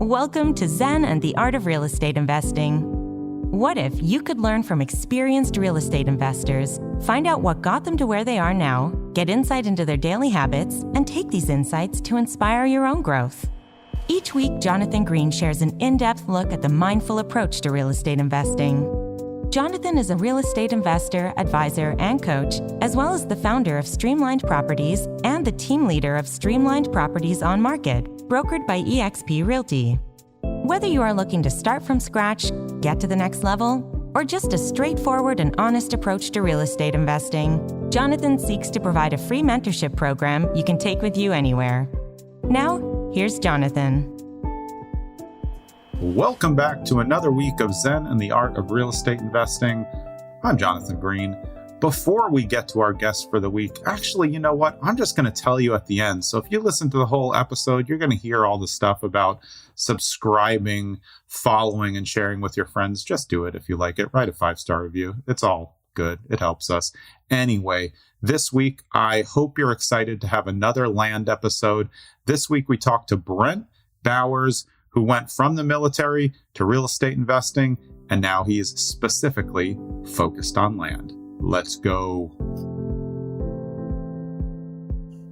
Welcome to Zen and the Art of Real Estate Investing. What if you could learn from experienced real estate investors, find out what got them to where they are now, get insight into their daily habits, and take these insights to inspire your own growth? Each week, Jonathan Green shares an in-depth look at the mindful approach to real estate investing. Jonathan is a real estate investor, advisor, and coach, as well as the founder of Streamlined Properties and the team leader of Streamlined Properties on Market, brokered by eXp Realty. Whether you are looking to start from scratch, get to the next level, or just a straightforward and honest approach to real estate investing, Jonathan seeks to provide a free mentorship program you can take with you anywhere. Now, here's Jonathan. Welcome back to another week of Zen and the Art of Real Estate Investing. I'm Jonathan Green. Before we get to our guest for the week, actually, you know what? I'm just going to tell you at the end. So if you listen to the whole episode, you're going to hear all the stuff about subscribing, following, and sharing with your friends. Just do it if you like it. Write a 5-star review. It's all good. It helps us. Anyway, this week, I hope you're excited to have another land episode. This week, we talked to Brent Bowers, who went from the military to real estate investing, and now he's specifically focused on land. Let's go.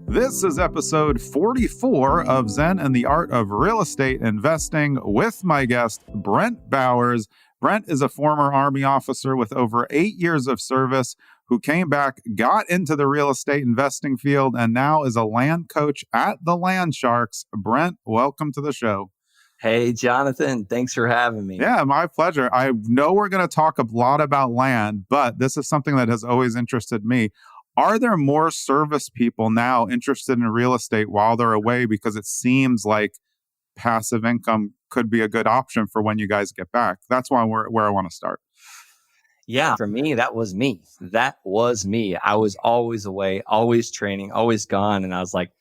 This is episode 44 of Zen and the Art of Real Estate Investing with my guest, Brent Bowers. Brent is a former Army officer with over 8 years of service who came back, got into the real estate investing field, and now is a land coach at the Land Sharks. Brent, welcome to the show. Hey, Jonathan, thanks for having me. Yeah, my pleasure. I know we're going to talk a lot about land, but this is something that has always interested me. Are there more service people now interested in real estate while they're away? Because it seems like passive income could be a good option for when you guys get back. That's where I want to start. Yeah, for me, that was me. I was always away, always training, always gone. And I was like,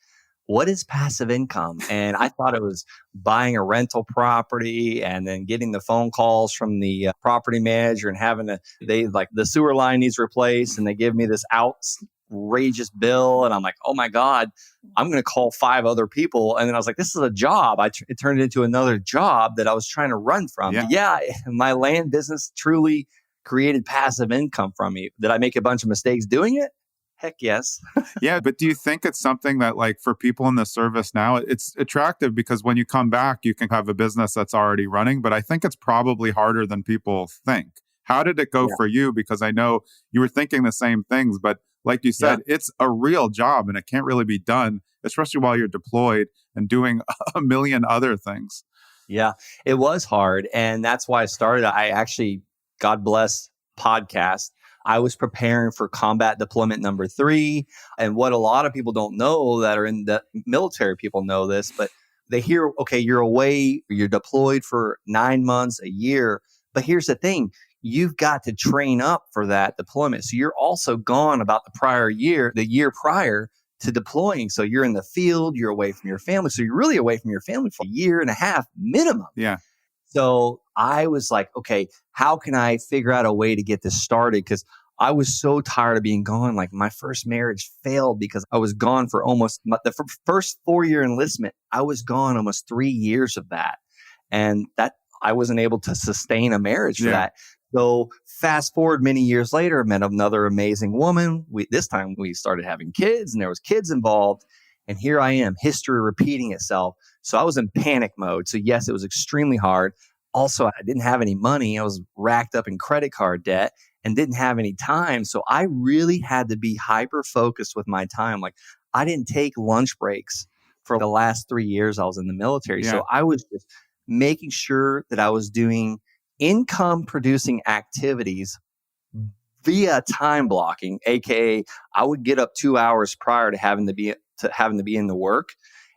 what is passive income? And I thought it was buying a rental property and then getting the phone calls from the property manager and having the sewer line needs replaced and they give me this outrageous bill. And I'm like, oh my God, I'm going to call 5 other people. And then I was like, this is a job. It turned into another job that I was trying to run from. Yeah, my land business truly created passive income from me. Did I make a bunch of mistakes doing it? Heck yes. Yeah, but do you think it's something that, like, for people in the service now, it's attractive because when you come back, you can have a business that's already running, but I think it's probably harder than people think. How did it go for you? Because I know you were thinking the same things, but like you said, it's a real job and it can't really be done, especially while you're deployed and doing a million other things. Yeah, it was hard. And that's why I started. I actually, God bless, podcast. I was preparing for combat deployment number 3. And what a lot of people don't know that are in the military, people know this, but they hear, okay, you're away, you're deployed for 9 months, a year. But here's the thing, you've got to train up for that deployment. So you're also gone about the year prior to deploying. So you're in the field, you're away from your family. So you're really away from your family for a year and a half minimum. Yeah. So I was like, okay, how can I figure out a way to get this started? Because I was so tired of being gone. Like my first marriage failed because I was gone for almost the first 4-year enlistment. I was gone almost 3 years of that. And that I wasn't able to sustain a marriage for that. So fast forward many years later, I met another amazing woman. This time we started having kids and there was kids involved. And here I am, history repeating itself. So I was in panic mode. So yes, it was extremely hard. Also, I didn't have any money. I was racked up in credit card debt and didn't have any time. So I really had to be hyper focused with my time. Like I didn't take lunch breaks for the last 3 years I was in the military. So I was just making sure that I was doing income producing activities via time blocking, AKA I would get up 2 hours prior to having to be in the work.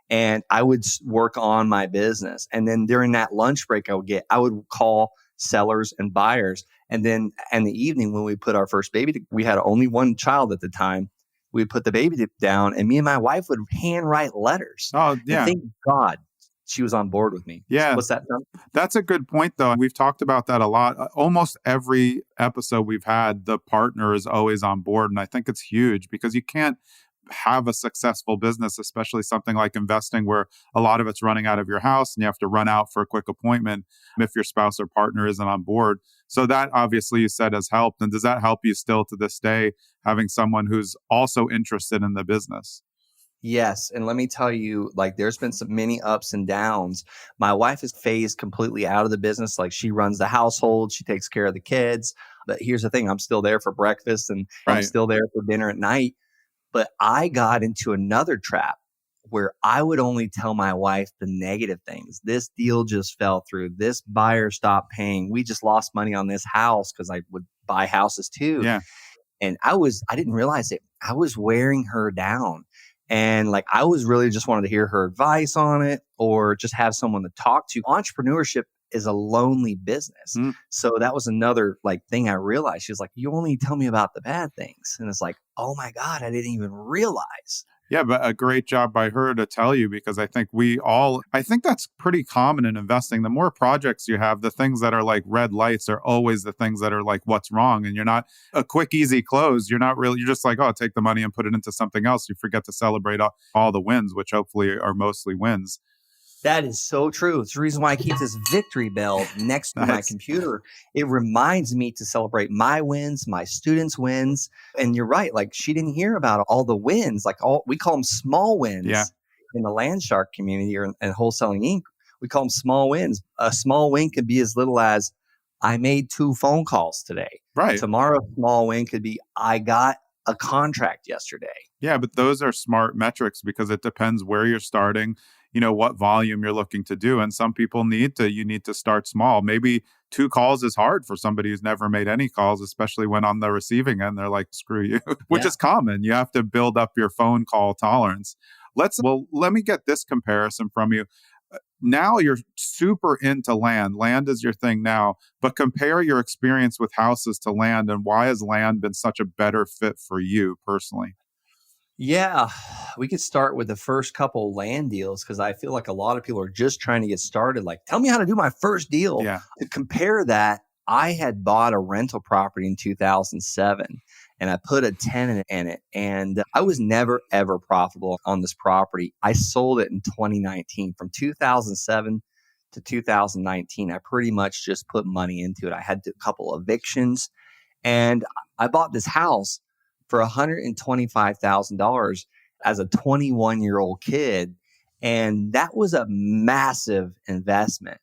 And I would work on my business. And then during that lunch break I would call sellers and buyers. And then in the evening when we put our first baby, we had only one child at the time. We put the baby down and me and my wife would handwrite letters. Oh, yeah. And thank God she was on board with me. Yeah. What's that? That's a good point, though. We've talked about that a lot. Almost every episode we've had, the partner is always on board. And I think it's huge because you can't have a successful business, especially something like investing where a lot of it's running out of your house and you have to run out for a quick appointment if your spouse or partner isn't on board. So that obviously you said has helped. And does that help you still to this day, having someone who's also interested in the business? Yes. And let me tell you, like, there's been some many ups and downs. My wife is phased completely out of the business. Like, she runs the household, she takes care of the kids. But here's the thing, I'm still there for breakfast and I'm Right. still there for dinner at night. But I got into another trap where I would only tell my wife the negative things. This deal just fell through. This buyer stopped paying. We just lost money on this house, because I would buy houses too. Yeah. And I didn't realize it. I was wearing her down. And like, I was really just wanted to hear her advice on it, or just have someone to talk to. Entrepreneurship is a lonely business. So that was another like thing I realized. She was like, you only tell me about the bad things. And it's like, oh my God, I didn't even realize. Yeah, but a great job by her to tell you, because I think I think that's pretty common in investing. The more projects you have, the things that are like red lights are always the things that are like, what's wrong? And you're not a quick, easy close. You're just like, oh, take the money and put it into something else. You forget to celebrate all the wins, which hopefully are mostly wins. That is so true. It's the reason why I keep this victory bell next to my computer. It reminds me to celebrate my wins, my students' wins. And you're right. Like, she didn't hear about all the wins. Like, we call them small wins in the Land Shark community and Wholesaling Inc. We call them small wins. A small win could be as little as, I made 2 phone calls today. Right. Tomorrow, small win could be, I got a contract yesterday. Yeah, but those are smart metrics, because it depends where you're starting, what volume you're looking to do. And some people you need to start small. Maybe 2 calls is hard for somebody who's never made any calls, especially when on the receiving end, they're like, screw you, which is common. You have to build up your phone call tolerance. Let me get this comparison from you. Now you're super into land. Land is your thing now, but compare your experience with houses to land, and why has land been such a better fit for you personally? Yeah, we could start with the first couple land deals, because I feel like a lot of people are just trying to get started. Like, tell me how to do my first deal. Yeah. To compare that, I had bought a rental property in 2007 and I put a tenant in it, and I was never, ever profitable on this property. I sold it in 2019. From 2007 to 2019, I pretty much just put money into it. I had a couple evictions, and I bought this house for $125,000 as a 21-year-old kid. And that was a massive investment.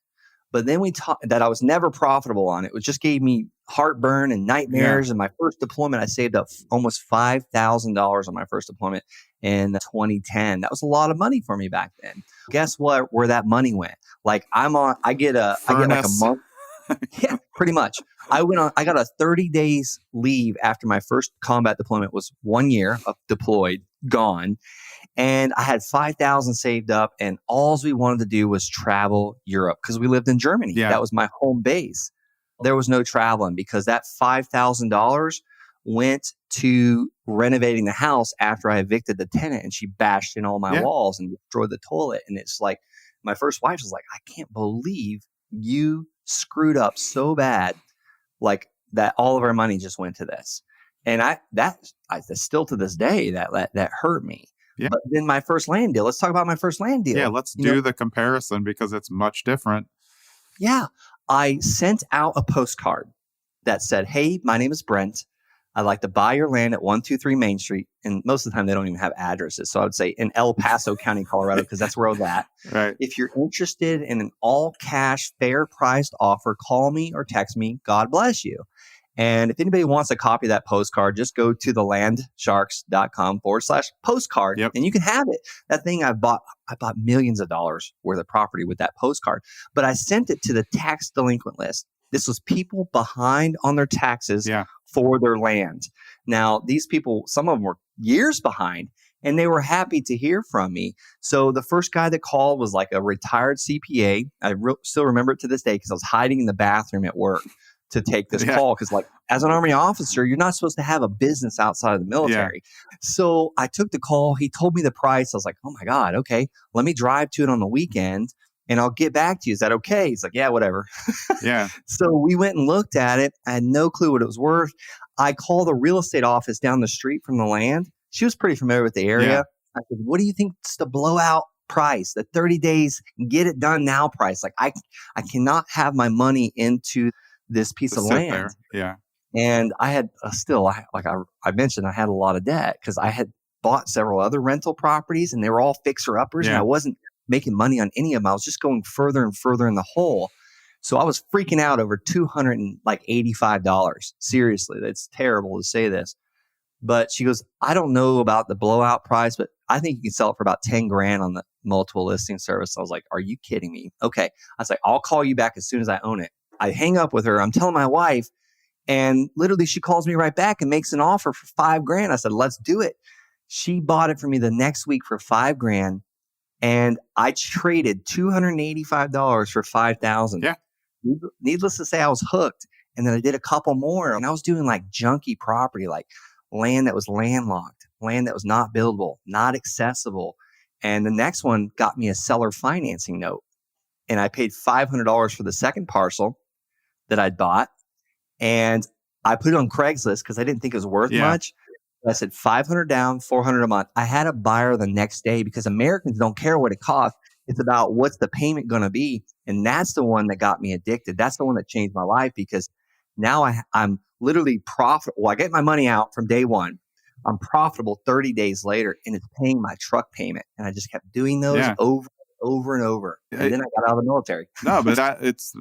But then we talked that I was never profitable on it. It just gave me heartburn and nightmares. And my first deployment, I saved up almost $5,000 on my first deployment in 2010. That was a lot of money for me back then. Guess what? Where that money went? Like, I get like a month. Yeah, pretty much. I got a 30 days leave after my first combat deployment. Was 1 year of deployed, gone. And I had 5,000 saved up, and all we wanted to do was travel Europe, because we lived in Germany. Yeah. That was my home base. There was no traveling, because that $5,000 went to renovating the house after I evicted the tenant, and she bashed in all my walls and destroyed the toilet. And it's like, my first wife was like, I can't believe you screwed up so bad, like that all of our money just went to this. And I still to this day, that hurt me. Yeah. But then my first land deal, let's talk about my first land deal. Yeah, let's do the comparison, because it's much different. Yeah. I sent out a postcard that said, hey, my name is Brent. I'd like to buy your land at 123 Main Street. And most of the time they don't even have addresses. So I would say in El Paso County, Colorado, because that's where I was at. Right. If you're interested in an all cash, fair priced offer, call me or text me. God bless you. And if anybody wants a copy of that postcard, just go to thelandsharks.com/postcard and you can have it. That thing I bought millions of dollars worth of property with that postcard, but I sent it to the tax delinquent list. This was people behind on their taxes for their land. Now, these people, some of them were years behind, and they were happy to hear from me. So the first guy that called was like a retired CPA. I still remember it to this day, because I was hiding in the bathroom at work to take this call. Because like, as an Army officer, you're not supposed to have a business outside of the military. Yeah. So I took the call. He told me the price. I was like, oh my God, okay. Let me drive to it on the weekend and I'll get back to you. Is that okay? He's like, yeah, whatever. Yeah. So we went and looked at it. I had no clue what it was worth. I called the real estate office down the street from the land. She was pretty familiar with the area. Yeah. I said, what do you think is the blowout price, the 30 days, get it done now price? Like I cannot have my money into this piece To of sit land. there. Yeah. And I had I mentioned, I had a lot of debt because I had bought several other rental properties and they were all fixer uppers and Yeah. I wasn't making money on any of them. I was just going further and further in the hole. So I was freaking out over $285. Seriously, that's terrible to say this. But she goes, I don't know about the blowout price, but I think you can sell it for about 10 grand on the multiple listing service. I was like, are you kidding me? Okay. I was like, I'll call you back as soon as I own it. I hang up with her. I'm telling my wife, and literally she calls me right back and makes an offer for 5 grand. I said, let's do it. She bought it for me the next week for 5 grand. And I traded $285 for 5,000. Yeah. Needless to say, I was hooked. And then I did a couple more and I was doing like junky property, like land that was landlocked, land that was not buildable, not accessible. And the next one got me a seller financing note. And I paid $500 for the second parcel that I'd bought. And I put it on Craigslist because I didn't think it was worth much. I said 500 down, 400 a month. I had a buyer the next day because Americans don't care what it costs. It's about what's the payment going to be. And that's the one that got me addicted. That's the one that changed my life because now I'm literally profitable. I get my money out from day one. I'm profitable 30 days later and it's paying my truck payment. And I just kept doing those over and over. And then I got out of the military. No, but it's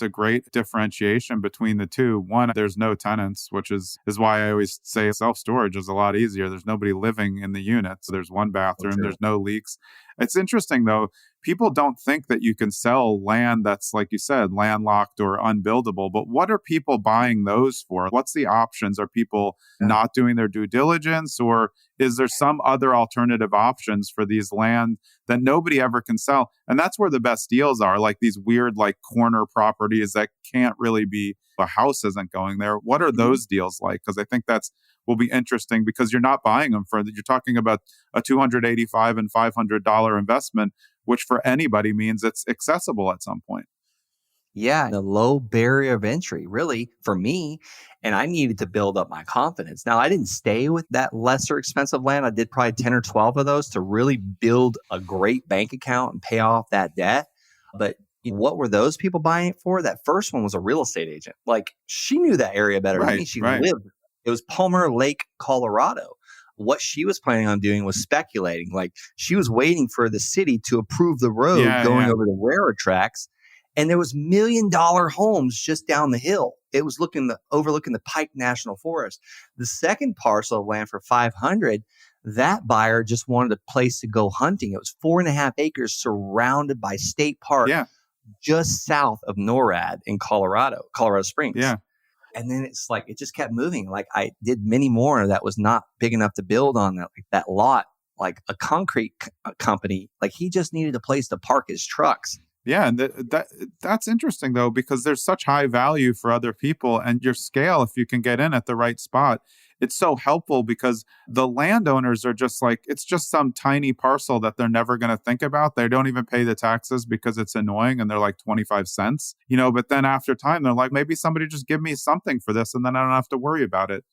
a great differentiation between the two. One, there's no tenants, which is why I always say self-storage is a lot easier. There's nobody living in the unit. So there's one bathroom, there's no leaks. It's interesting though. People don't think that you can sell land that's, like you said, landlocked or unbuildable. But what are people buying those for? What's the options? Are people not doing their due diligence, or is there some other alternative options for these land that nobody ever can sell? And that's where the best deals are, like these weird, like corner properties that can't really be, the house isn't going there. What are those deals like? Because I think will be interesting because you're not buying them you're talking about a $285 and $500 investment, which for anybody means it's accessible at some point. Yeah, the low barrier of entry, really, for me. And I needed to build up my confidence. Now, I didn't stay with that lesser expensive land. I did probably 10 or 12 of those to really build a great bank account and pay off that debt. But what were those people buying it for? That first one was a real estate agent. Like, she knew that area better than me. She lived. It was Palmer Lake, Colorado. What she was planning on doing was speculating. Like, she was waiting for the city to approve the road going over the railroad tracks. And there was $1 million homes just down the hill. It was overlooking the Pike National Forest. The second parcel of land for 500, that buyer just wanted a place to go hunting. It was 4.5 acres surrounded by state park, just south of NORAD in Colorado Springs. Yeah. And then it's like, it just kept moving. Like, I did many more that was not big enough to build on that lot, like a concrete company. Like, he just needed a place to park his trucks. Yeah, and that's interesting though, because there's such high value for other people, and your scale, if you can get in at the right spot, it's so helpful because the landowners are just like, it's just some tiny parcel that they're never going to think about. They don't even pay the taxes because it's annoying and they're like 25 cents, but then after time, they're like, maybe somebody just give me something for this and then I don't have to worry about it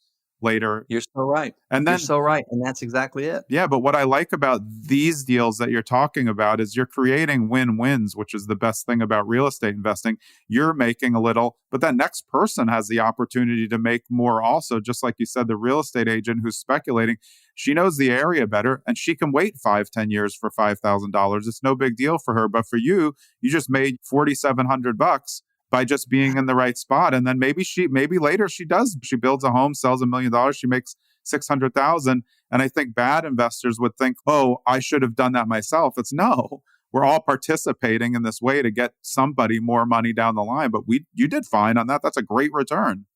later. You're so right. You're so right. And that's exactly it. Yeah. But what I like about these deals that you're talking about is you're creating win-wins, which is the best thing about real estate investing. You're making a little, but that next person has the opportunity to make more also. Just like you said, the real estate agent who's speculating, she knows the area better and she can wait 5-10 years for $5,000. It's no big deal for her. But for you, you just made $4,700 by just being in the right spot. And then maybe later she builds a home, sells $1 million, she makes $600,000. And I think bad investors would think, oh, I should have done that myself. It's no, we're all participating in this way to get somebody more money down the line. But you did fine on that. That's a great return.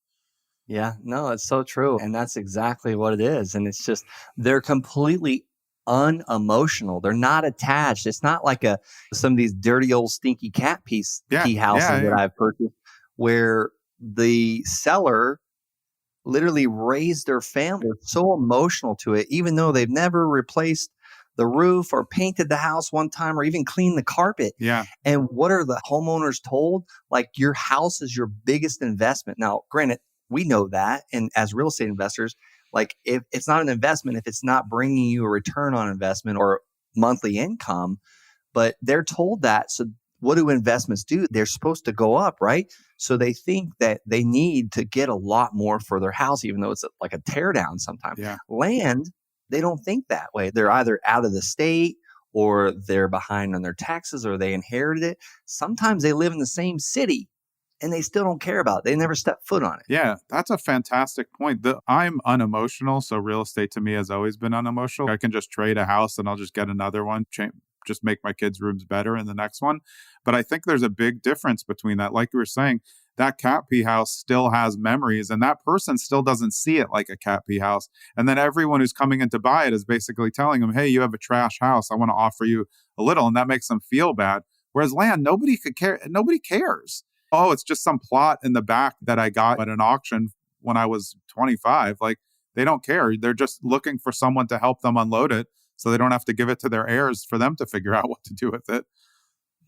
Yeah, no, it's so true. And that's exactly what it is. And it's just, they're completely unemotional. They're not attached. It's not like some of these dirty old stinky cat key houses that I've purchased where the seller literally raised their family. They're so emotional to it, even though they've never replaced the roof or painted the house one time or even cleaned the carpet. Yeah. And what are the homeowners told? Like, your house is your biggest investment. Now, granted, we know that. And as real estate investors, Like if it's not an investment, if it's not bringing you a return on investment or monthly income, but they're told that. So what do investments do? They're supposed to go up, right? So they think that they need to get a lot more for their house, even though it's like a tear down sometimes. Yeah. Land, they don't think that way. They're either out of the state or they're behind on their taxes or they inherited it. Sometimes they live in the same city and they still don't care about it. They never step foot on it. Yeah, that's a fantastic point. I'm unemotional, so real estate to me has always been unemotional. I can just trade a house and I'll just get another one, just make my kids' rooms better in the next one. But I think there's a big difference between that. Like you were saying, that cat pee house still has memories and that person still doesn't see it like a cat pee house. And then everyone who's coming in to buy it is basically telling them, hey, you have a trash house. I want to offer you a little. And that makes them feel bad. Whereas land, nobody could care. Nobody cares. Oh, it's just some plot in the back that I got at an auction when I was 25. Like they don't care. They're just looking for someone to help them unload it so they don't have to give it to their heirs for them to figure out what to do with it.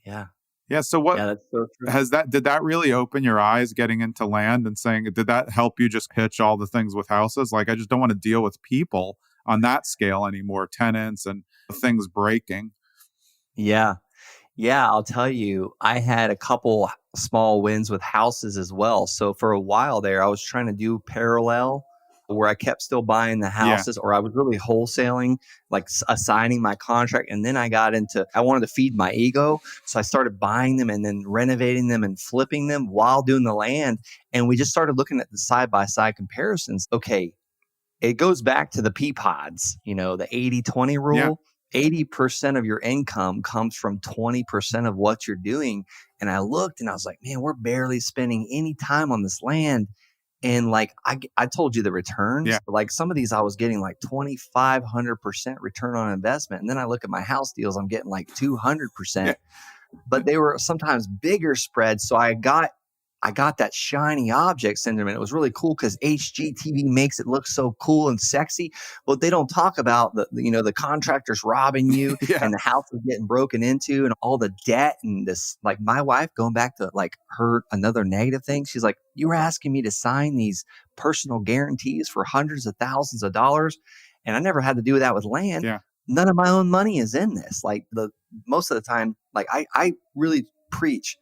Yeah. Yeah. So what that's so true. did that really open your eyes getting into land and saying, did that help you just pitch all the things with houses? Like, I just don't want to deal with people on that scale anymore, tenants and things breaking. Yeah. Yeah. I'll tell you, I had a couple small wins with houses as well. So for a while there, I was trying to do parallel where I kept still buying the houses or I was really wholesaling, like assigning my contract. And then I wanted to feed my ego. So I started buying them and then renovating them and flipping them while doing the land. And we just started looking at the side-by-side comparisons. Okay, it goes back to the pea pods, the 80-20 rule. Yeah. 80% of your income comes from 20% of what you're doing. And I looked and I was like, man, we're barely spending any time on this land. And like, I told you the returns, like some of these I was getting like 2,500% return on investment. And then I look at my house deals, I'm getting like 200%, but they were sometimes bigger spreads. So I got that shiny object syndrome. And it was really cool because HGTV makes it look so cool and sexy, but they don't talk about the contractors robbing you and the house is getting broken into and all the debt and this. Like my wife, going back to like her another negative thing, she's like, you were asking me to sign these personal guarantees for hundreds of thousands of dollars, and I never had to do that with land. Yeah. None of my own money is in this. Like most of the time, like I really preach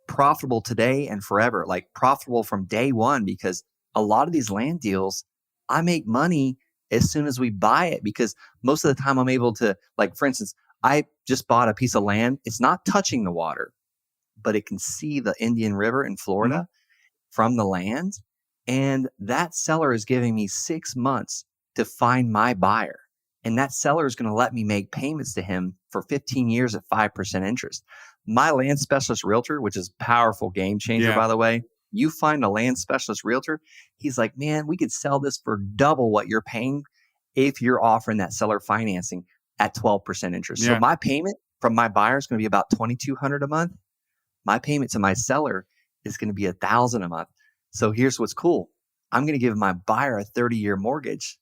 profitable today and forever, like profitable from day one, because a lot of these land deals, I make money as soon as we buy it, because most of the time I'm able to, like, for instance, I just bought a piece of land. It's not touching the water, but it can see the Indian River in Florida from the land. And that seller is giving me 6 months to find my buyer. And that seller is going to let me make payments to him for 15 years at 5% interest. My land specialist realtor, which is a powerful game changer, by the way, you find a land specialist realtor, he's like, man, we could sell this for double what you're paying if you're offering that seller financing at 12% interest. So my payment from my buyer is going to be about $2,200 a month. My payment to my seller is going to be $1,000 a month. So here's what's cool. I'm going to give my buyer a 30-year mortgage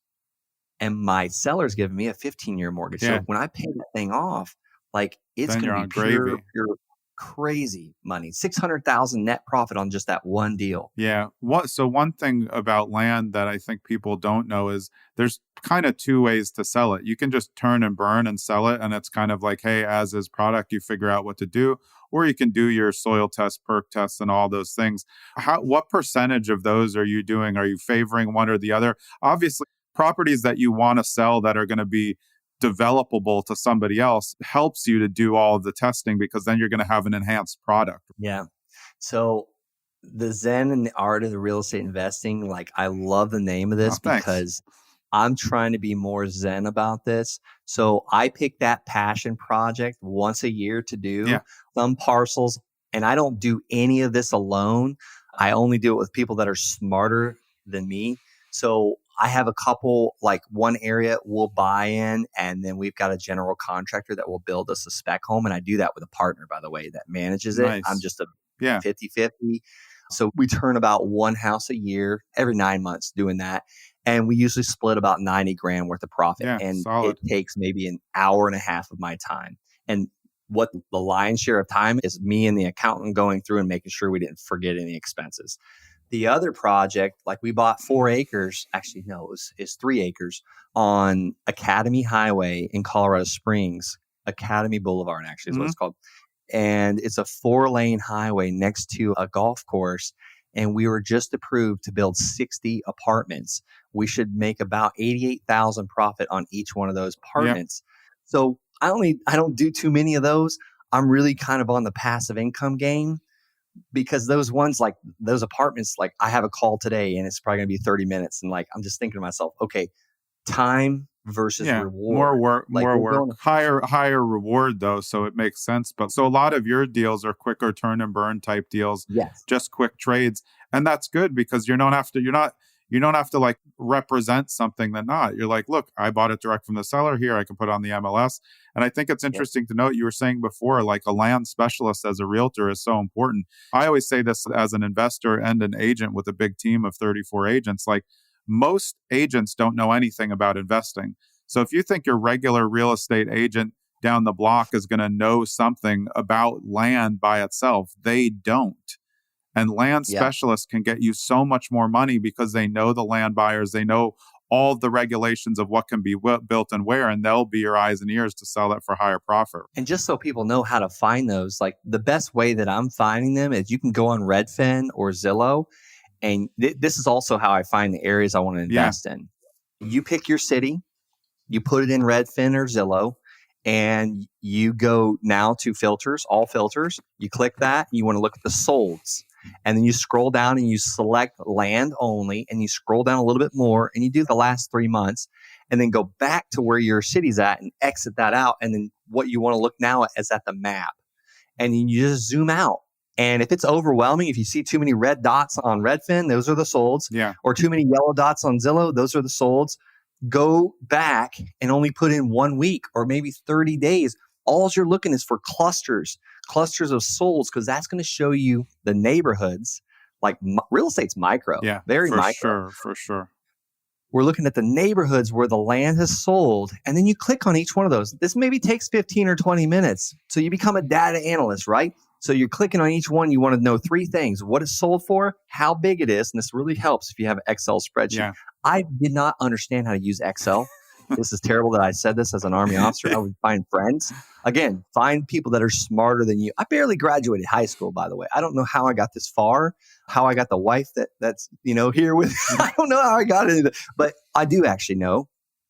and my seller's giving me a 15-year mortgage. So when I pay that thing off, like it's going to be pure crazy money. 600,000 net profit on just that one deal. Yeah. So one thing about land that I think people don't know is there's kind of two ways to sell it. You can just turn and burn and sell it. And it's kind of like, hey, as is product, you figure out what to do. Or you can do your soil test, perk tests, and all those things. What percentage of those are you doing? Are you favoring one or the other? Obviously, properties that you want to sell that are going to be developable to somebody else helps you to do all of the testing, because then you're going to have an enhanced product. Yeah. So the Zen and the art of the real estate investing, like I love the name of this because I'm trying to be more Zen about this. So I pick that passion project once a year to do some parcels, and I don't do any of this alone. I only do it with people that are smarter than me. So I have a couple, like one area we'll buy in, and then we've got a general contractor that will build us a spec home. And I do that with a partner, by the way, that manages it. Nice. I'm just a 50-50. So we turn about one house a year, every 9 months doing that. And we usually split about 90 grand worth of profit. And solid. It takes maybe an hour and a half of my time. And what the lion's share of time is me and the accountant going through and making sure we didn't forget any expenses. The other project, like we bought 4 acres. Actually, no, it's 3 acres on Academy Highway in Colorado Springs. Academy Boulevard, actually, is what Mhm. it's called. And it's a 4-lane highway next to a golf course. And we were just approved to build 60 apartments. We should make about 88,000 profit on each one of those Yep. apartments. So I don't do too many of those. I'm really kind of on the passive income game, because those ones, like those apartments, like I have a call today and it's probably going to be 30 minutes. And like, I'm just thinking to myself, okay, time versus Yeah, more reward. work, Like more we're work, going, higher reward though, so it makes sense. But so a lot of your deals are quicker turn and burn type deals, yes, just quick trades, and that's good because you don't have to like represent something that not. You're like, look, I bought it direct from the seller here. I can put it on the MLS, and I think it's yep, interesting to note. You were saying before, like a land specialist as a realtor is so important. I always say this as an investor and an agent with a big team of 34 agents, like. Most agents don't know anything about investing. So if you think your regular real estate agent down the block is going to know something about land by itself, they don't. And land yeah. specialists can get you so much more money because they know the land buyers, they know all the regulations of what can be built and where, and they'll be your eyes and ears to sell it for higher profit. And just so people know how to find those, like the best way that I'm finding them is you can go on Redfin or Zillow. And this is also how I find the areas I want to Yeah. invest in. You pick your city, you put it in Redfin or Zillow, and you go now to filters, all filters. You click that, and you want to look at the solds. And then you scroll down and you select land only, and you scroll down a little bit more, and you do the last 3 months, and then go back to where your city's at and exit that out. And then what you want to look now at is at the map. And you just zoom out. And if it's overwhelming, if you see too many red dots on Redfin, those are the solds, Yeah. or too many yellow dots on Zillow, those are the solds. Go back and only put in 1 week or maybe 30 days. All you're looking is for clusters of solds, because that's going to show you the neighborhoods. Like real estate's micro, Yeah. very For micro. sure. For sure. We're looking at the neighborhoods where the land has sold, and then you click on each one of those. This maybe takes 15 or 20 minutes. So you become a data analyst, right? So you're clicking on each one. You want to know 3 things: what it's sold for, how big it is. And this really helps if you have an Excel spreadsheet. Yeah. I did not understand how to use Excel. This is terrible that I said this as an Army officer. I would find friends. Again, find people that are smarter than you. I barely graduated high school, by the way. I don't know how I got this far, how I got the wife that's here with. I don't know how I got into it, but I do actually know.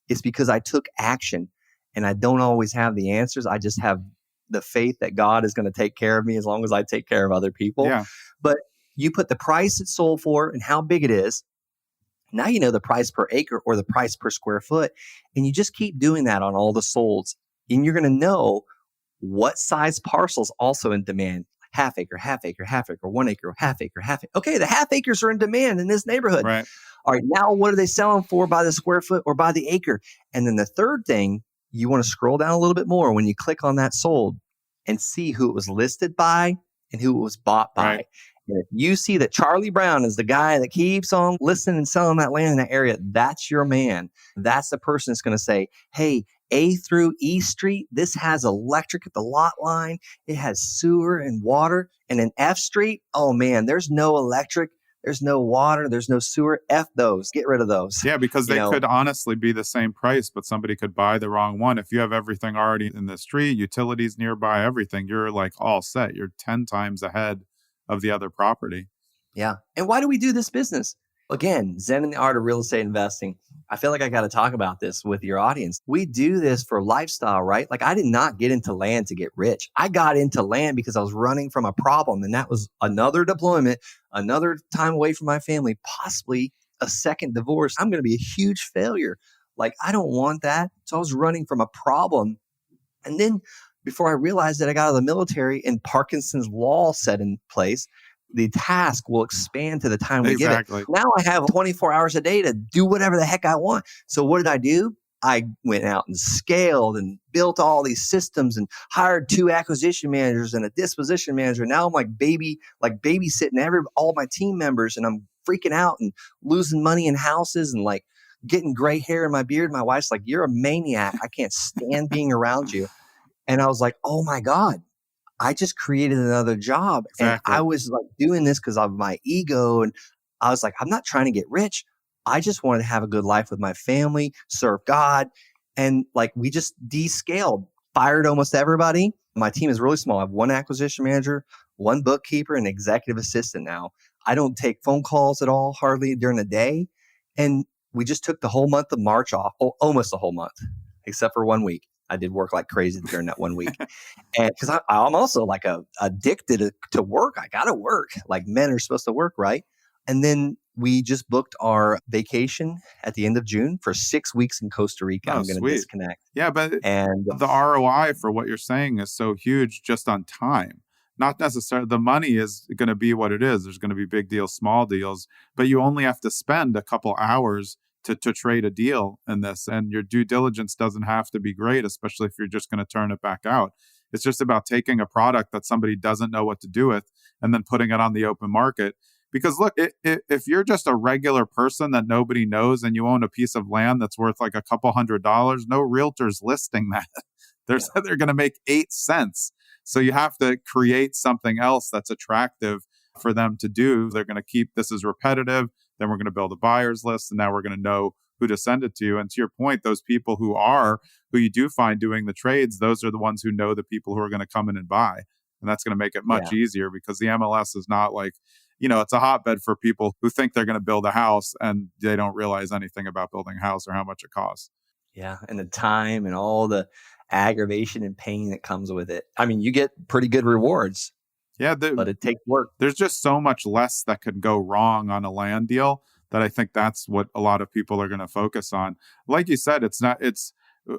It's because I took action, and I don't always have the answers. I just have the faith that God is going to take care of me as long as I take care of other people. Yeah. But you put the price it's sold for and how big it is. Now you know the price per acre or the price per square foot. And you just keep doing that on all the solds. And you're going to know what size parcels also in demand. Half acre, half acre, half acre, 1 acre, half acre, half acre. Okay, the half acres are in demand in this neighborhood. Right. All right, now what are they selling for by the square foot or by the acre? And then the third thing, you want to scroll down a little bit more when you click on that sold and see who it was listed by and who it was bought by. Right. And if you see that Charlie Brown is the guy that keeps on listing and selling that land in that area, that's your man. That's the person that's going to say, hey, A through E Street, this has electric at the lot line. It has sewer and water. And in F Street, oh man, there's no electric. There's no water. There's no sewer. F those. Get rid of those. Yeah, because they could honestly be the same price, but somebody could buy the wrong one. If you have everything already in the street, utilities nearby, everything, you're like all set. You're 10 times ahead of the other property. Yeah. And why do we do this business? Again, Zen and the Art of Real Estate Investing. I feel like I got to talk about this with your audience. We do this for lifestyle, right? Like I did not get into land to get rich. I got into land because I was running from a problem. And that was another deployment, another time away from my family, possibly a second divorce. I'm going to be a huge failure. Like I don't want that. So I was running from a problem. And then before I realized that I got out of the military and Parkinson's law set in place, the task will expand to the time we give it. Now I have 24 hours a day to do whatever the heck I want. So what did I do? I went out and scaled and built all these systems and hired 2 acquisition managers and a disposition manager. Now I'm like babysitting all my team members, and I'm freaking out and losing money in houses and like getting gray hair in my beard. My wife's like, you're a maniac. I can't stand being around you. And I was like, oh my God, I just created another job. Exactly. And I was like doing this because of my ego. And I was like, I'm not trying to get rich. I just wanted to have a good life with my family, serve God. And like, we just descaled, fired almost everybody. My team is really small. I have one acquisition manager, one bookkeeper, and executive assistant now. I don't take phone calls at all, hardly during the day. And we just took the whole month of March off, almost the whole month, except for 1 week. I did work like crazy during that 1 week. And because I'm also like addicted to work. I got to work like men are supposed to work, right? And then we just booked our vacation at the end of June for 6 weeks in Costa Rica. I'm going to disconnect. Yeah, but and the ROI for what you're saying is so huge just on time. Not necessarily the money is going to be what it is. There's going to be big deals, small deals, but you only have to spend a couple hours to trade a deal in this. And your due diligence doesn't have to be great, especially if you're just going to turn it back out. It's just about taking a product that somebody doesn't know what to do with and then putting it on the open market. Because look, if you're just a regular person that nobody knows and you own a piece of land that's worth like a couple $100, no realtor's listing that. They're going to make 8 cents. So you have to create something else that's attractive for them to do. They're going to keep this as repetitive. Then we're going to build a buyer's list. And now we're going to know who to send it to. And to your point, those people who you do find doing the trades, those are the ones who know the people who are going to come in and buy. And that's going to make it much easier because the MLS is not like, it's a hotbed for people who think they're going to build a house and they don't realize anything about building a house or how much it costs. Yeah. And the time and all the aggravation and pain that comes with it. I mean, you get pretty good rewards. Yeah. But it takes work. There's just so much less that could go wrong on a land deal that I think that's what a lot of people are going to focus on. Like you said,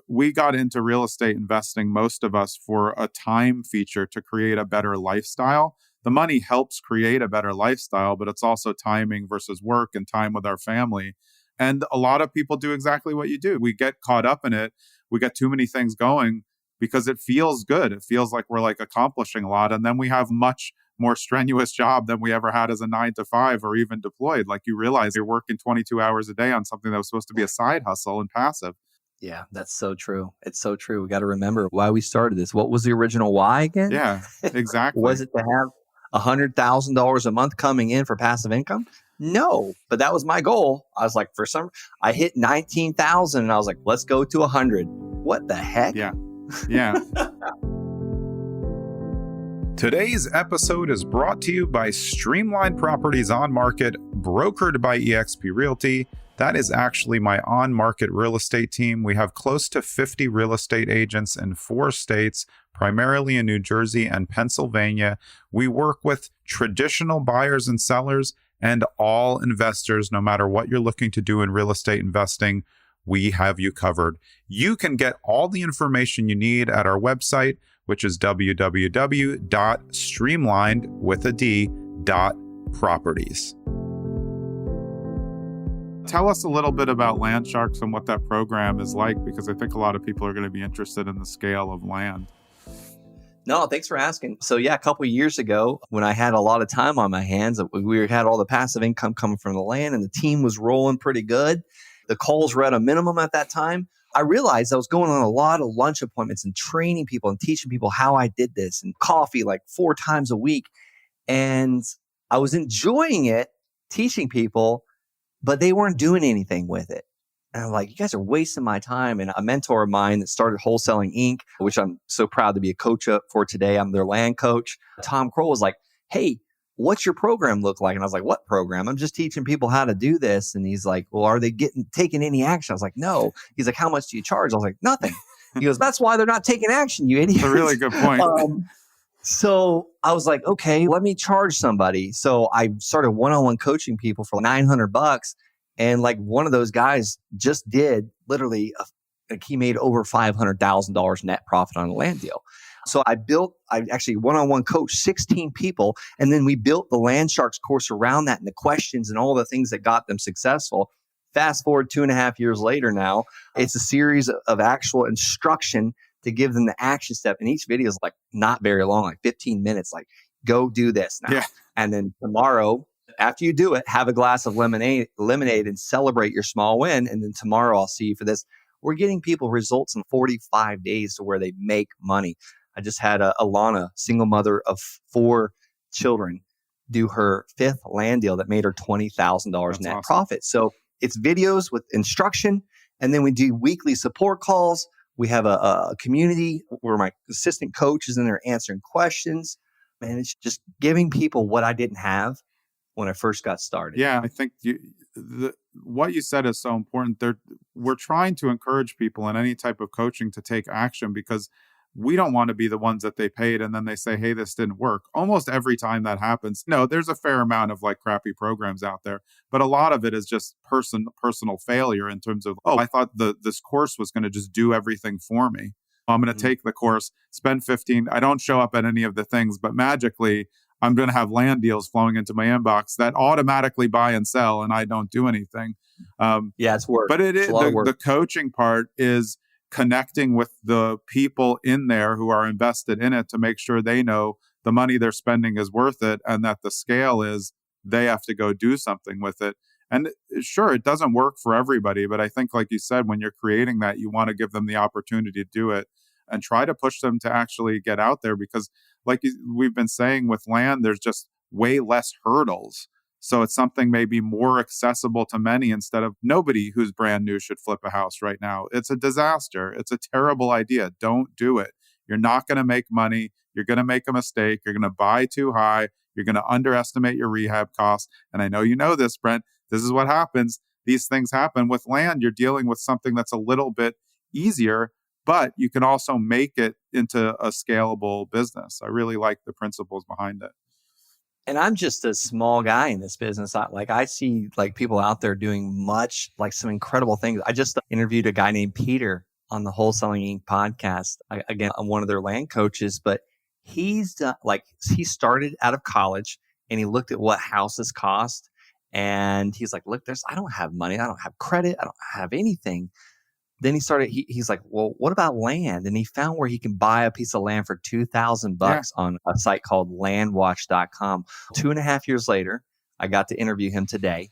we got into real estate investing, most of us, for a time feature to create a better lifestyle. The money helps create a better lifestyle, but it's also timing versus work and time with our family. And a lot of people do exactly what you do. We get caught up in it. We get too many things going because it feels good. It feels like we're like accomplishing a lot. And then we have much more strenuous job than we ever had as a 9-to-5 or even deployed. Like you realize you're working 22 hours a day on something that was supposed to be a side hustle and passive. Yeah, that's so true. It's so true. We got to remember why we started this. What was the original why again? Yeah, exactly. Was it to have $100,000 a month coming in for passive income? No, but that was my goal. I was like, I hit 19,000 and I was like, let's go to 100. What the heck? Yeah. Today's episode is brought to you by Streamline Properties On Market, brokered by eXp Realty. That is actually my on-market real estate team. We have close to 50 real estate agents in 4 states, primarily in New Jersey and Pennsylvania. We work with traditional buyers and sellers and all investors, no matter what you're looking to do in real estate investing. We have you covered. You can get all the information you need at our website, which is www.streamlined.properties. Tell us a little bit about Land Sharks and what that program is like, because I think a lot of people are going to be interested in the scale of land. No, thanks for asking. So a couple of years ago, when I had a lot of time on my hands, we had all the passive income coming from the land and the team was rolling pretty good. The calls were at a minimum at that time. I realized I was going on a lot of lunch appointments and training people and teaching people how I did this and coffee like 4 times a week. And I was enjoying it, teaching people, but they weren't doing anything with it. And I'm like, you guys are wasting my time. And a mentor of mine that started Wholesaling Inc., which I'm so proud to be a coach for today. I'm their land coach. Tom Kroll was like, hey, what's your program look like? And I was like, what program? I'm just teaching people how to do this. And he's like, well, are they taking any action? I was like, no. He's like, how much do you charge? I was like, nothing. He goes, that's why they're not taking action, you idiot. That's a really good point. So I was like, okay, let me charge somebody. So I started one-on-one coaching people for $900. And like one of those guys just did literally, he made over $500,000 net profit on a land deal. So I actually one-on-one coached 16 people. And then we built the Land Sharks course around that and the questions and all the things that got them successful. Fast forward 2.5 years later now, it's a series of actual instruction to give them the action step. And each video is like not very long, like 15 minutes, like go do this now. Yeah. And then tomorrow, after you do it, have a glass of lemonade and celebrate your small win. And then tomorrow I'll see you for this. We're getting people results in 45 days to where they make money. I just had Alana, single mother of 4 children, do her 5th land deal that made her $20,000 net awesome. profit. So it's videos with instruction. And then we do weekly support calls. We have a community where my assistant coach is in there answering questions. And it's just giving people what I didn't have when I first got started. Yeah, I think what you said is so important. We're trying to encourage people in any type of coaching to take action, because we don't want to be the ones that they paid and then they say, hey, this didn't work. Almost every time that happens. No, there's a fair amount of like crappy programs out there, but a lot of it is just personal failure in terms of, oh, I thought this course was going to just do everything for me. I'm going to take the course, spend 15. I don't show up at any of the things, but magically I'm going to have land deals flowing into my inbox that automatically buy and sell, and I don't do anything. It's work. But it is the coaching part is connecting with the people in there who are invested in it to make sure they know the money they're spending is worth it, and that the scale is they have to go do something with it. And sure, it doesn't work for everybody, but I think, like you said, when you're creating that, you want to give them the opportunity to do it and try to push them to actually get out there, because like we've been saying with land, there's just way less hurdles. So it's something maybe more accessible to many instead of nobody who's brand new should flip a house right now. It's a disaster. It's a terrible idea. Don't do it. You're not going to make money. You're going to make a mistake. You're going to buy too high. You're going to underestimate your rehab costs. And I know you know this, Brent. This is what happens. These things happen with land. You're dealing with something that's a little bit easier, but you can also make it into a scalable business. I really like the principles behind it. And I'm just a small guy in this business. I see like people out there doing like some incredible things. I just interviewed a guy named Peter on the Wholesaling Inc. podcast. I'm one of their land coaches, but he's done, he started out of college and he looked at what houses cost. And he's like, look, I don't have money. I don't have credit. I don't have anything. Then he started, he's like, well, what about land? And he found where he can buy a piece of land for $2,000 on a site called landwatch.com. 2.5 years later, I got to interview him today.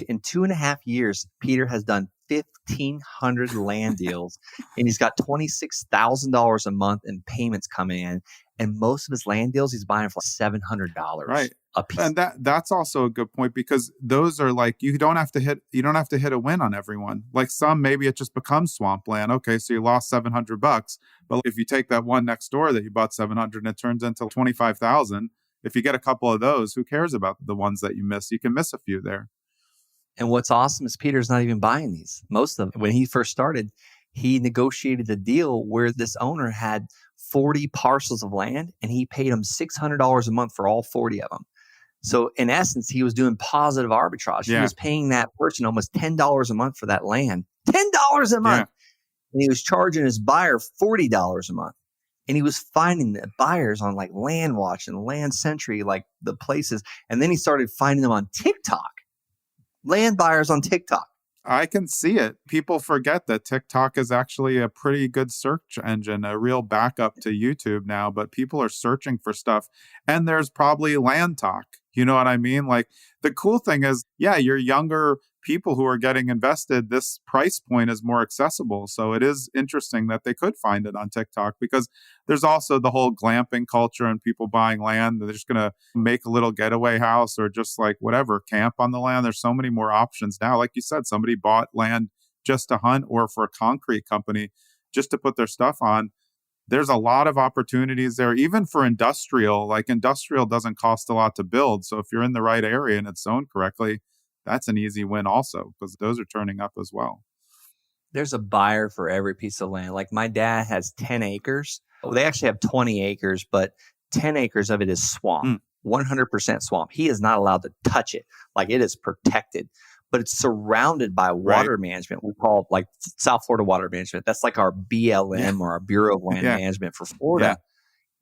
In 2.5 years, Peter has done 1,500 land deals, and he's got $26,000 a month in payments coming in. And most of his land deals, he's buying for $700 a piece. And that's also a good point, because those are like, you don't have to hit a win on everyone. Like some, maybe it just becomes swampland. Okay, so you lost $700, but if you take that one next door that you bought $700 and it turns into $25,000, if you get a couple of those, who cares about the ones that you miss? You can miss a few there. And what's awesome is Peter's not even buying these. Most of them, when he first started, he negotiated a deal where this owner had 40 parcels of land and he paid him $600 a month for all 40 of them. So in essence, he was doing positive arbitrage. He was paying that person almost $10 a month for that land. $10 a month. Yeah. And he was charging his buyer $40 a month. And he was finding the buyers on like Land Watch and Land Century, like the places. And then he started finding them on TikTok. Land buyers on TikTok. I can see it. People forget that TikTok is actually a pretty good search engine, a real backup to YouTube now, but people are searching for stuff, and there's probably land talk. You know what I mean? Like, the cool thing is, you're younger people who are getting invested. This price point is more accessible. So it is interesting that they could find it on TikTok, because there's also the whole glamping culture and people buying land. They're just going to make a little getaway house or just like whatever, camp on the land. There's so many more options now. Like you said, somebody bought land just to hunt or for a concrete company just to put their stuff on. There's a lot of opportunities there, even for industrial. Like, industrial doesn't cost a lot to build. So if you're in the right area and it's zoned correctly, that's an easy win also, because those are turning up as well. There's a buyer for every piece of land. Like, my dad has 10 acres. Well, they actually have 20 acres, but 10 acres of it is swamp, 100% swamp. He is not allowed to touch it. Like, it is protected, but it's surrounded by water management. We call it like South Florida Water Management. That's like our BLM or our Bureau of Land Management for Florida.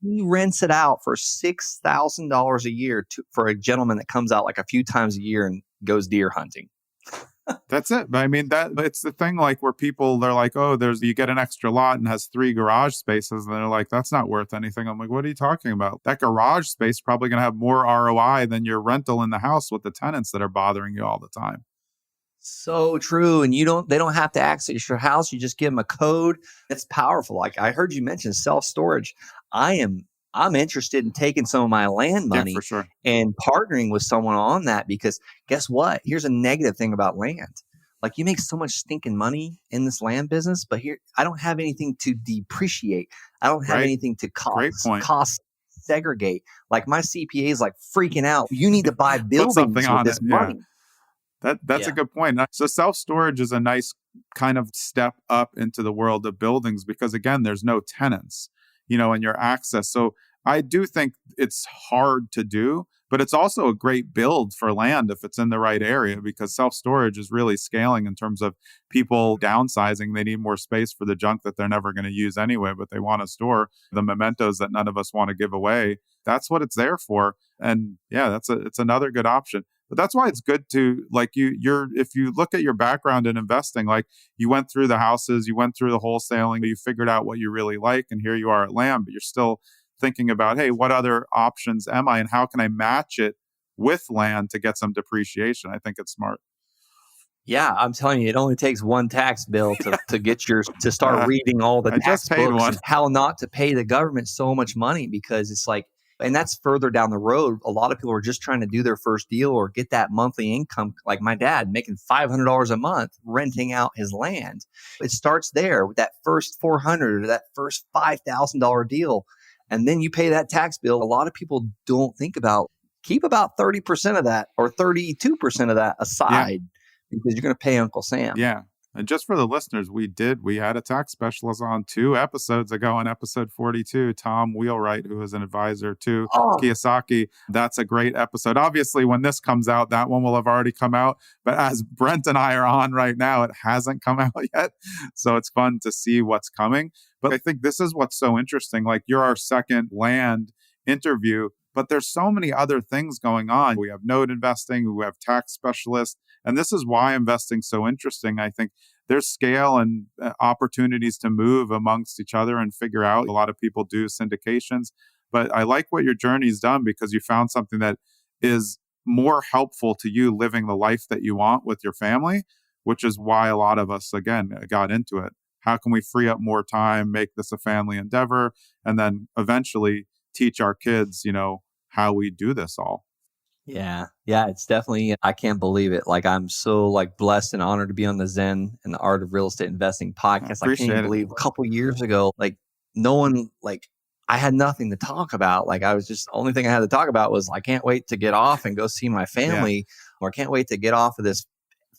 He rents it out for $6,000 a year for a gentleman that comes out like a few times a year and goes deer hunting. That's it. But I mean, it's the thing, like, where people, they're like, oh, you get an extra lot and has 3 garage spaces. And they're like, that's not worth anything. I'm like, what are you talking about? That garage space is probably going to have more ROI than your rental in the house with the tenants that are bothering you all the time. So true. And they don't have to access your house. You just give them a code. It's powerful. Like, I heard you mention self-storage. I am I'm interested in taking some of my land Yeah, money for sure. and partnering with someone on that, because guess what? Here's a negative thing about land. Like, you make so much stinking money in this land business, but here I don't have anything to depreciate. I don't have Right. anything to Great point. cost segregate. Like, my CPA is like freaking out. You need to buy Put something buildings with on this it. Yeah. money. That's a Yeah. good point. So self-storage is a nice kind of step up into the world of buildings because, again, there's no tenants, and your access. So I do think it's hard to do, but it's also a great build for land if it's in the right area, because self-storage is really scaling in terms of people downsizing. They need more space for the junk that they're never going to use anyway, but they want to store the mementos that none of us want to give away. That's what it's there for. And yeah, it's another good option. But that's why it's good to, like, if you look at your background in investing, like, you went through the houses, you went through the wholesaling, you figured out what you really like, and here you are at land, but you're still thinking about, hey, what other options am I, and how can I match it with land to get some depreciation? I think it's smart. Yeah, I'm telling you, it only takes one tax bill to get to start reading all the I tax just paid books one. and how not to pay the government so much money, because it's like, and that's further down the road. A lot of people are just trying to do their first deal or get that monthly income, like my dad making $500 a month renting out his land. It starts there with that first $400 or that first $5,000 deal, and then you pay that tax bill. A lot of people don't think about, keep about 30% of that or 32% of that aside. Because you're going to pay Uncle Sam. Yeah. And just for the listeners, we had a tax specialist on 2 episodes ago, on episode 42, Tom Wheelwright, who is an advisor to Kiyosaki. That's a great episode. Obviously, when this comes out, that one will have already come out. But as Brent and I are on right now, it hasn't come out yet. So it's fun to see what's coming. But I think this is what's so interesting. Like, you're our second land interview, but there's so many other things going on. We have note investing, we have tax specialists. And this is why investing is so interesting. I think there's scale and opportunities to move amongst each other and figure out. A lot of people do syndications, but I like what your journey's done, because you found something that is more helpful to you living the life that you want with your family, which is why a lot of us, again, got into it. How can we free up more time, make this a family endeavor, and then eventually teach our kids, how we do this all? Yeah. Yeah. It's definitely, I can't believe it. Like, I'm so blessed and honored to be on the Zen and the Art of Real Estate Investing podcast. I can't even believe a couple years ago, no one, I had nothing to talk about. I was just, the only thing I had to talk about was, I can't wait to get off and go see my family, or I can't wait to get off of this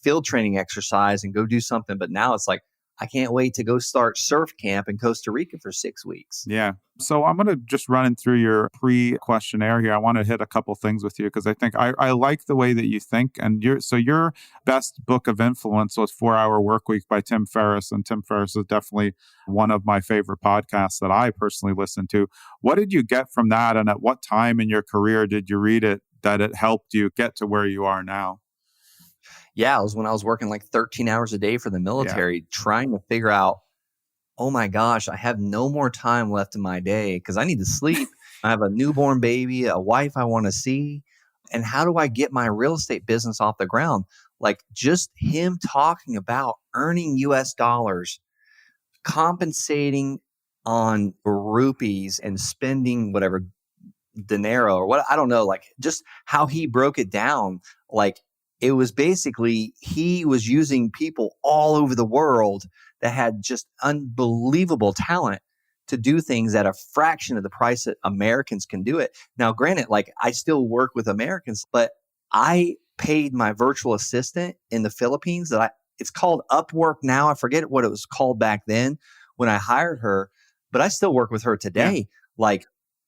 field training exercise and go do something. But now it's like, I can't wait to go start surf camp in Costa Rica for 6 weeks. Yeah. So I'm going to just run through your pre-questionnaire here. I want to hit a couple things with you, because I think I like the way that you think. And your best book of influence was 4-Hour Workweek by Tim Ferriss. And Tim Ferriss is definitely one of my favorite podcasts that I personally listen to. What did you get from that? And at what time in your career did you read it that it helped you get to where you are now? Yeah, it was when I was working 13 hours a day for the military, trying to figure out, oh my gosh, I have no more time left in my day because I need to sleep. I have a newborn baby, a wife I want to see. And how do I get my real estate business off the ground? Just him talking about earning US dollars, compensating on rupees and spending whatever dinero or what, I don't know, just how he broke it down. It was basically, he was using people all over the world that had just unbelievable talent to do things at a fraction of the price that Americans can do it. Now, granted, I still work with Americans, but I paid my virtual assistant in the Philippines it's called Upwork now. I forget what it was called back then when I hired her, but I still work with her today. Yeah.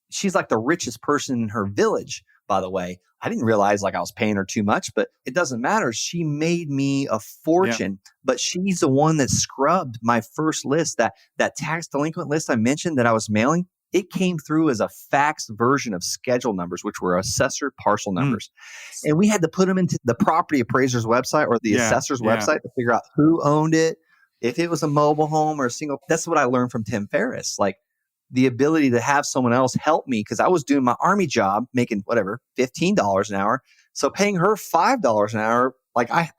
She's the richest person in her village, by the way. I didn't realize I was paying her too much, but it doesn't matter. She made me a fortune, but she's the one that scrubbed my first list, that tax delinquent list I mentioned that I was mailing. It came through as a faxed version of schedule numbers, which were assessor parcel numbers. And we had to put them into the property appraiser's website or the assessor's website to figure out who owned it, if it was a mobile home or a single. That's what I learned from Tim Ferriss. The ability to have someone else help me, because I was doing my Army job, making whatever, $15 an hour. So paying her $5 an hour,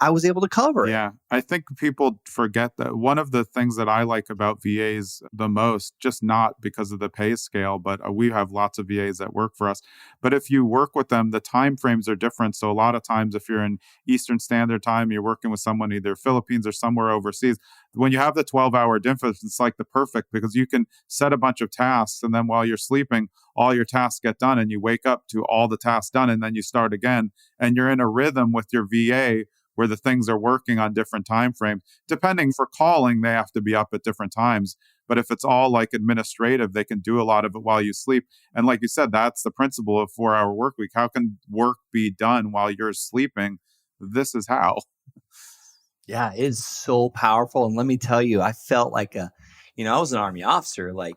I was able to cover it. Yeah. I think people forget that one of the things that I like about VAs the most, just not because of the pay scale, but we have lots of VAs that work for us. But if you work with them, the time frames are different. So a lot of times if you're in Eastern Standard Time, you're working with someone either Philippines or somewhere overseas. When you have the 12-hour difference, it's like the perfect because you can set a bunch of tasks and then while you're sleeping, all your tasks get done and you wake up to all the tasks done and then you start again. And you're in a rhythm with your VA where the things are working on different time frames. Depending for calling, they have to be up at different times. But if it's all like administrative, they can do a lot of it while you sleep. And like you said, that's the principle of 4-hour work week. How can work be done while you're sleeping? This is how. Yeah, it is so powerful. And let me tell you, I felt like I was an Army officer. Like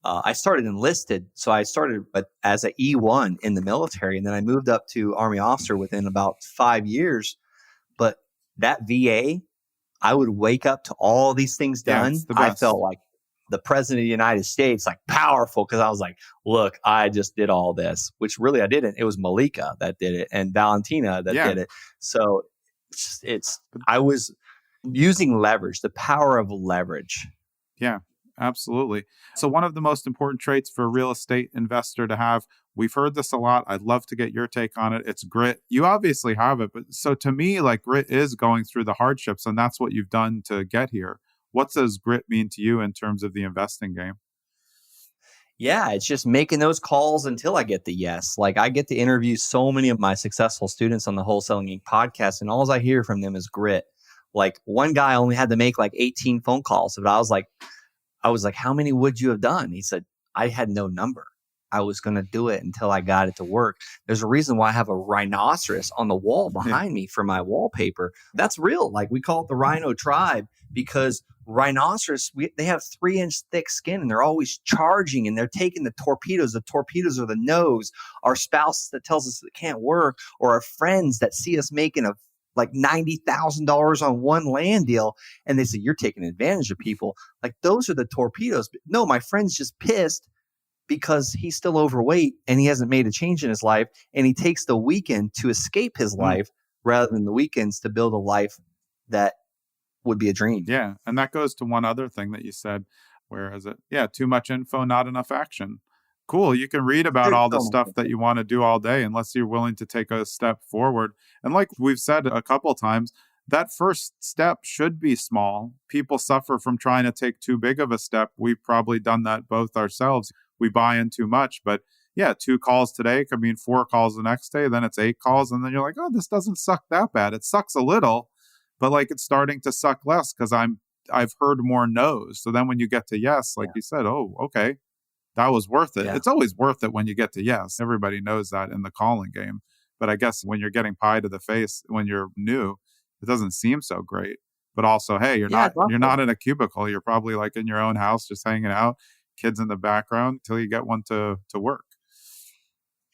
I started enlisted. So I started as an E1 in the military. And then I moved up to Army officer within about 5 years. But that VA, I would wake up to all these things done. It's the I best. felt like the president of the United States, like powerful, because I was like, look, I just did all this, which really I didn't. It was Malika that did it and Valentina that did it. So I was using leverage, the power of leverage. Yeah, absolutely. So one of the most important traits for a real estate investor to have, we've heard this a lot. I'd love to get your take on it. It's grit. You obviously have it. But so to me, like grit is going through the hardships and that's what you've done to get here. What does grit mean to you in terms of the investing game? Yeah, it's just making those calls until I get the yes. Like I get to interview so many of my successful students on the Wholesaling Inc. podcast, and all I hear from them is grit. Like one guy only had to make like 18 phone calls, but I was like, how many would you have done? He said, I had no number. I was going to do it until I got it to work. There's a reason why I have a rhinoceros on the wall behind me for my wallpaper. That's real. Like we call it the Rhino tribe because rhinoceros, they have 3-inch thick skin and they're always charging and they're taking the torpedoes. The torpedoes are the nose. Our spouse that tells us it can't work, or our friends that see us making like $90,000 on one land deal. And they say, you're taking advantage of people. Like those are the torpedoes. But no, my friend's just pissed because he's still overweight and he hasn't made a change in his life. And he takes the weekend to escape his life rather than the weekends to build a life that would be a dream. Yeah. And that goes to one other thing that you said. Where is it? Yeah. Too much info, not enough action. Cool. You can read about all the stuff that you want to do all day unless you're willing to take a step forward. And like we've said a couple times, that first step should be small. People suffer from trying to take too big of a step. We've probably done that both ourselves. We buy in too much, but yeah, 2 calls today could mean 4 calls the next day. Then it's 8 calls. And then you're like, oh, this doesn't suck that bad. It sucks a little, but like it's starting to suck less because I've heard more no's. So then when you get to yes, like you said, oh, okay, that was worth it. Yeah. It's always worth it when you get to yes. Everybody knows that in the calling game. But I guess when you're getting pie to the face, when you're new, it doesn't seem so great. But also, hey, you're not in a cubicle. You're probably like in your own house, just hanging out, kids in the background till you get one to work.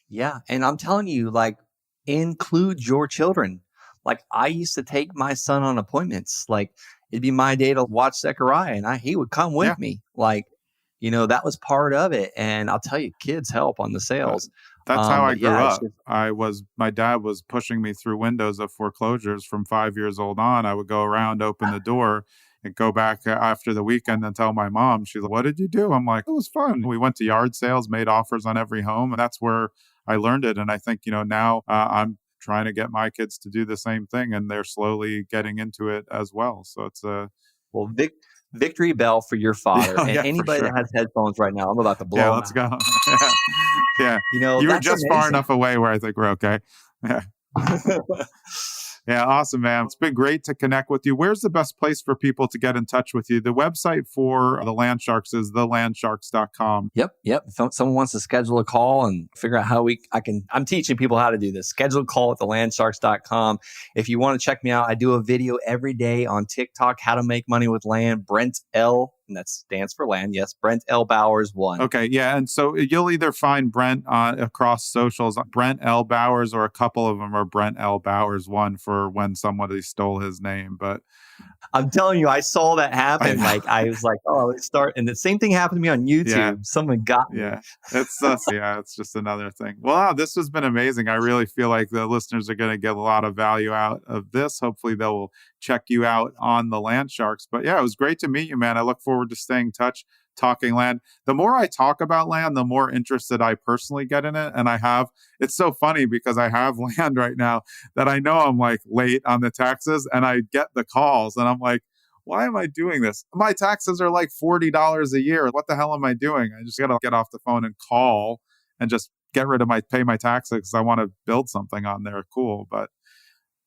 Yeah. And I'm telling you, like, include your children. Like I used to take my son on appointments. Like it'd be my day to watch Zechariah and he would come with me. Like, that was part of it. And I'll tell you, kids help on the sales. That's how I grew up. My dad was pushing me through windows of foreclosures from 5 years old on. I would go around, open the door and go back after the weekend and tell my mom. She's like, what did you do? I'm like, it was fun. We went to yard sales, made offers on every home. And that's where I learned it. And I think, now I'm trying to get my kids to do the same thing and they're slowly getting into it as well. So it's victory bell for your father. And anybody that has headphones right now, I'm about to blow them let's go. Yeah. You were just far enough away where I think we're okay. Yeah. Yeah, awesome, man. It's been great to connect with you. Where's the best place for people to get in touch with you? The website for the Land Sharks is thelandsharks.com. Yep. If someone wants to schedule a call and figure out how I'm teaching people how to do this. Schedule a call at thelandsharks.com. If you want to check me out, I do a video every day on TikTok, how to make money with land. Brent L. And that stands for land. Yes, Brent L. Bowers 1. Okay, yeah. And so you'll either find Brent across socials, Brent L. Bowers, or a couple of them are Brent L. Bowers 1 for when somebody stole his name. But I'm telling you, I saw that happen. I was like, oh, let's start. And the same thing happened to me on YouTube. Yeah. Someone got me. Yeah. It's just another thing. Well, this has been amazing. I really feel like the listeners are going to get a lot of value out of this. Hopefully they'll check you out on the Land Sharks. But yeah, it was great to meet you, man. I look forward to staying in touch, talking land. The more I talk about land, the more interested I personally get in it. And it's so funny because I have land right now that I know I'm like late on the taxes, and I get the calls and I'm like, why am I doing this? My taxes are like $40 a year. What the hell am I doing? I just got to get off the phone and call and just get rid of pay my taxes because I want to build something on there. Cool. But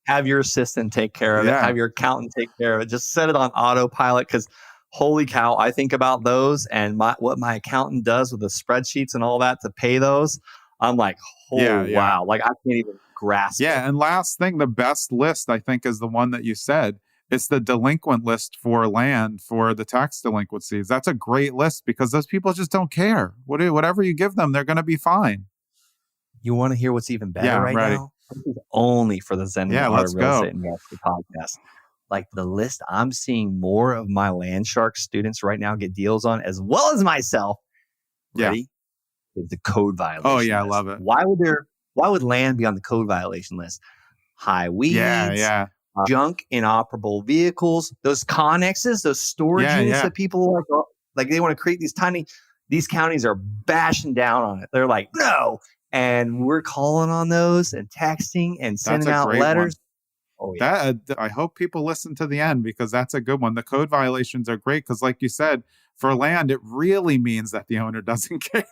have your assistant take care of it. Have your accountant take care of it. Just set it on autopilot, because holy cow, I think about those and what my accountant does with the spreadsheets and all that to pay those. I'm like, wow. Like I can't even grasp it. And last thing, the best list, I think, is the one that you said. It's the delinquent list for land for the tax delinquencies. That's a great list because those people just don't care. Whatever you give them, they're going to be fine. You want to hear what's even better now? This is only for the Zen Real Estate Investor podcast. Like the list I'm seeing more of my Land Shark students right now get deals on, as well as myself. Ready? Is the code violation. Oh yeah, list. I love it. Why would land be on the code violation list? High weeds. Junk inoperable vehicles, those connexes, those storage units that people like they want to create these counties are bashing down on it. They're like, no. And we're calling on those and texting and sending out letters. Oh, yeah. I hope people listen to the end because that's a good one. The code violations are great because, like you said, for land, it really means that the owner doesn't care.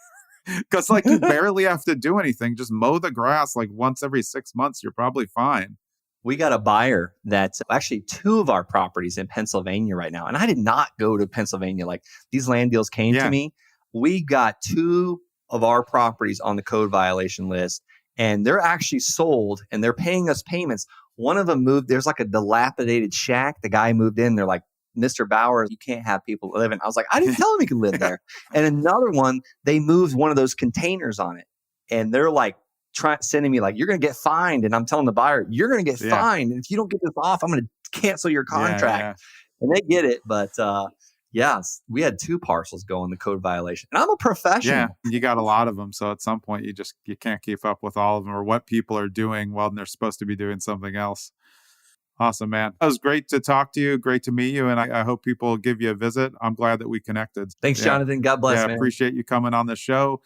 Because you barely have to do anything. Just mow the grass like once every 6 months. You're probably fine. We got a buyer that's actually 2 of our properties in Pennsylvania right now. And I did not go to Pennsylvania. Like these land deals came to me. We got 2 of our properties on the code violation list, and they're actually sold and they're paying us payments. One of them moved. There's like a dilapidated shack. The guy moved in. They're like, Mr. Bowers, you can't have people living. I was like, I didn't tell him he could live there. And another one, they moved one of those containers on it. And they're like, sending me like, you're going to get fined. And I'm telling the buyer, you're going to get fined. And if you don't get this off, I'm going to cancel your contract. And they get it. But we had 2 parcels go on the code violation. And I'm a professional. Yeah, you got a lot of them. So at some point, you can't keep up with all of them or what people are doing while they're supposed to be doing something else. Awesome, man. It was great to talk to you. Great to meet you. And I hope people give you a visit. I'm glad that we connected. Thanks, Jonathan. God bless, man. I appreciate you coming on the show.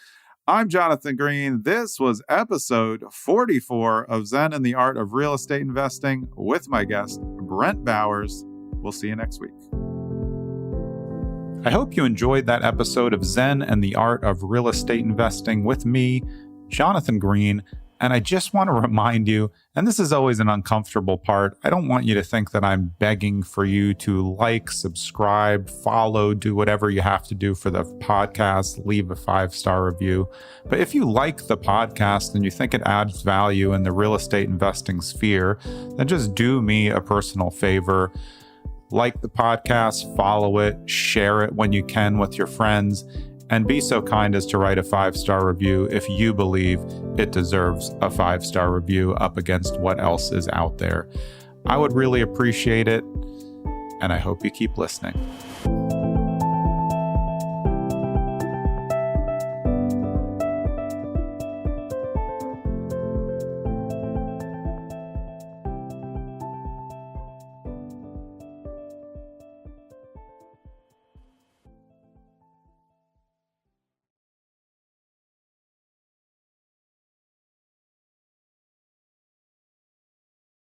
I'm Jonathan Green. This was episode 44 of Zen and the Art of Real Estate Investing with my guest, Brent Bowers. We'll see you next week. I hope you enjoyed that episode of Zen and the Art of Real Estate Investing with me, Jonathan Green. And I just want to remind you, and this is always an uncomfortable part, I don't want you to think that I'm begging for you to like, subscribe, follow, do whatever you have to do for the podcast, leave a 5-star review. But if you like the podcast and you think it adds value in the real estate investing sphere, then just do me a personal favor. Like the podcast, follow it, share it when you can with your friends, and be so kind as to write a 5-star review if you believe it deserves a 5-star review up against what else is out there. I would really appreciate it, and I hope you keep listening.